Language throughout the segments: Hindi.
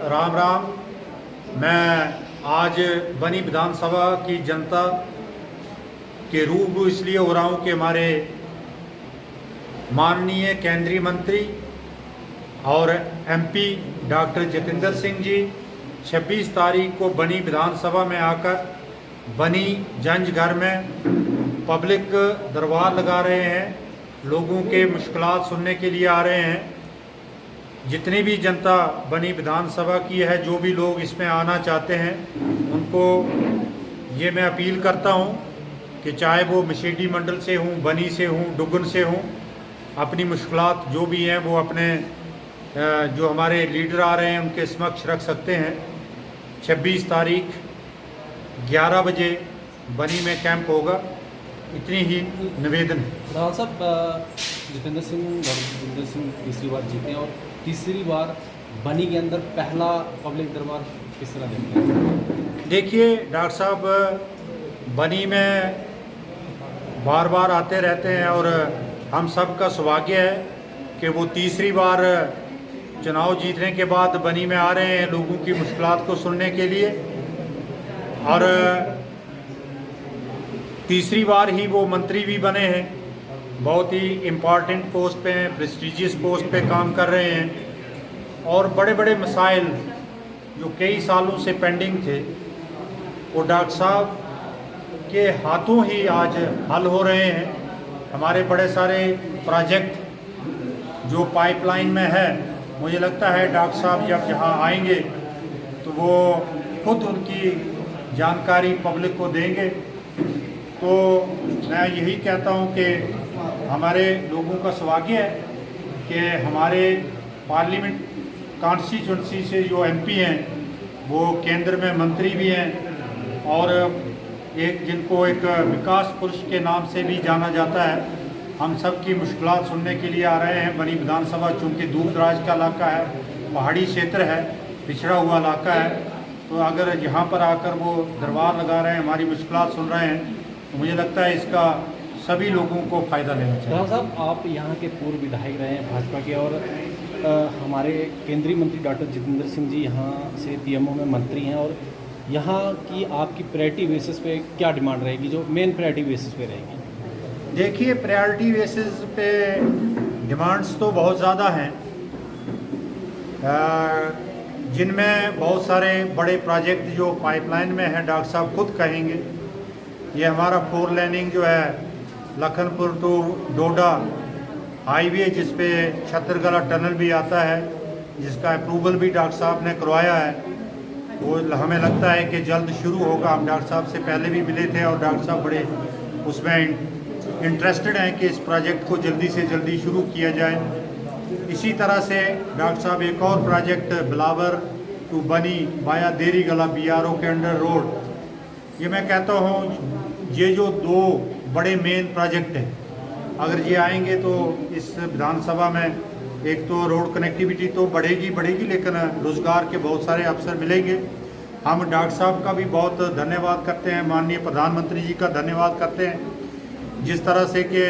राम राम। मैं आज बनी विधानसभा की जनता के रूबरू इसलिए हो रहा हूँ कि हमारे माननीय केंद्रीय मंत्री और एमपी डॉक्टर जितेंद्र सिंह जी 26 तारीख को बनी विधानसभा में आकर बनी जंज घर में पब्लिक दरबार लगा रहे हैं, लोगों के मुश्किलात सुनने के लिए आ रहे हैं। जितनी भी जनता बनी विधानसभा की है, जो भी लोग इसमें आना चाहते हैं, उनको ये मैं अपील करता हूँ कि चाहे वो मशीडी मंडल से हूँ, बनी से हूँ, डुगन से हूँ, अपनी मुश्किलात जो भी हैं वो अपने जो हमारे लीडर आ रहे हैं उनके समक्ष रख सकते हैं। 26 तारीख 11 बजे बनी में कैंप होगा, इतनी ही निवेदन है। रावत साहब, जितेंद्र सिंह तीसरी बार जीते हैं और तीसरी बार बनी के अंदर पहला पब्लिक दरबार किस तरह देखते हैं? देखिए डॉक्टर साहब, बनी में बार बार आते रहते हैं और हम सब का सौभाग्य है कि वो तीसरी बार चुनाव जीतने के बाद बनी में आ रहे हैं लोगों की मुश्किलात को सुनने के लिए। और तीसरी बार ही वो मंत्री भी बने हैं, बहुत ही इम्पॉर्टेंट पोस्ट पे हैं, प्रेस्टिजियस पोस्ट पे काम कर रहे हैं। और बड़े बड़े मसाइल जो कई सालों से पेंडिंग थे वो डॉक्टर साहब के हाथों ही आज हल हो रहे हैं। हमारे बड़े सारे प्रोजेक्ट जो पाइपलाइन में है, मुझे लगता है डॉक्टर साहब जब यहाँ आएंगे तो वो खुद उनकी जानकारी पब्लिक को देंगे। तो मैं यही कहता हूँ कि हमारे लोगों का सौभाग्य है कि हमारे पार्लियामेंट कॉन्स्टिट्यूंसी से जो एमपी हैं वो केंद्र में मंत्री भी हैं और एक जिनको एक विकास पुरुष के नाम से भी जाना जाता है। हम सब की मुश्किलात सुनने के लिए आ रहे हैं। बनी विधानसभा चूँकि दूर दराज का इलाका है, पहाड़ी क्षेत्र है, पिछड़ा हुआ इलाका है, तो अगर यहाँ पर आकर वो दरबार लगा रहे हैं, हमारी मुश्किलात सुन रहे हैं, तो मुझे लगता है इसका सभी लोगों को फ़ायदा लेना चाहिए। राव साहब, आप यहाँ के पूर्व विधायक रहे हैं भाजपा के और हमारे केंद्रीय मंत्री डॉक्टर जितेंद्र सिंह जी यहाँ से पीएमओ में मंत्री हैं, और यहाँ की आपकी प्रायोरिटी बेसिस पे क्या डिमांड रहेगी, जो मेन प्रायोरिटी बेसिस पे रहेगी? देखिए, प्रायोरिटी बेसिस पे डिमांड्स तो बहुत ज़्यादा हैं, जिनमें बहुत सारे बड़े प्रोजेक्ट जो पाइपलाइन में हैं, डॉक्टर साहब खुद कहेंगे। ये हमारा 4 लेनिंग जो है लखनपुर टू डोडा हाईवे, जिस पे छतरगला टनल भी आता है, जिसका अप्रूवल भी डॉक्टर साहब ने करवाया है, वो हमें लगता है कि जल्द शुरू होगा। हम डॉक्टर साहब से पहले भी मिले थे और डॉक्टर साहब बड़े उसमें इंटरेस्टेड हैं कि इस प्रोजेक्ट को जल्दी से जल्दी शुरू किया जाए। इसी तरह से डॉक्टर साहब एक और प्रोजेक्ट बिलावर टू बनी वाया देरी गला BRO के अंडर रोड, ये मैं कहता हूँ ये जो 2 बड़े मेन प्रोजेक्ट हैं, अगर ये आएंगे तो इस विधानसभा में एक तो रोड कनेक्टिविटी तो बढ़ेगी, लेकिन रोज़गार के बहुत सारे अवसर मिलेंगे। हम डॉक्टर साहब का भी बहुत धन्यवाद करते हैं, माननीय प्रधानमंत्री जी का धन्यवाद करते हैं, जिस तरह से कि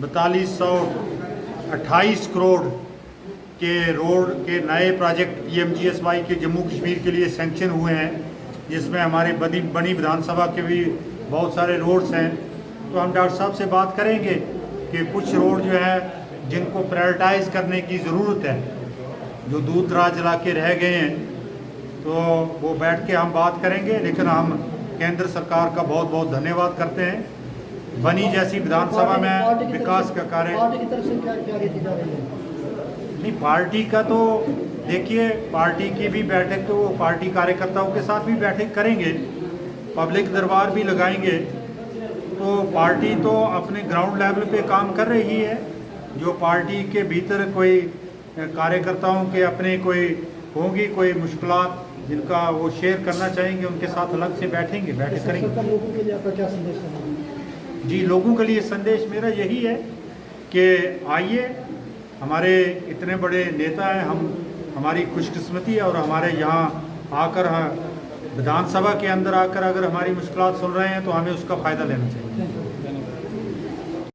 4228 करोड़ के रोड के नए प्रोजेक्ट PMGSY के जम्मू कश्मीर के लिए सैंक्शन हुए हैं, जिसमें हमारे बनी विधानसभा के भी बहुत सारे रोड्स हैं। तो हम डॉक्टर साहब से बात करेंगे कि कुछ रोड जो है जिनको प्रायोरिटाइज करने की ज़रूरत है, जो दूर दराज इलाके रह गए हैं, तो वो बैठ के हम बात करेंगे। लेकिन हम केंद्र सरकार का बहुत बहुत धन्यवाद करते हैं। बनी जैसी विधानसभा में विकास का कार्य पार्टी की तरफ से क्या रीति जा रही है? नहीं, पार्टी का तो देखिए, पार्टी की भी बैठक तो पार्टी कार्यकर्ताओं के साथ भी बैठक करेंगे, पब्लिक दरबार भी लगाएंगे। तो पार्टी तो अपने ग्राउंड लेवल पे काम कर रही है। जो पार्टी के भीतर कोई कार्यकर्ताओं के अपने कोई होंगी कोई मुश्किलात जिनका वो शेयर करना चाहेंगे, उनके साथ अलग से बैठेंगे, बैठक करेंगे। लोगों के लिए आपका क्या संदेश है? जी, लोगों के लिए संदेश मेरा यही है कि आइए, हमारे इतने बड़े नेता हैं, हमारी खुशकिस्मती है और हमारे यहाँ आकर विधानसभा के अंदर आकर अगर हमारी मुश्किलात सुन रहे हैं तो हमें उसका फ़ायदा लेना चाहिए।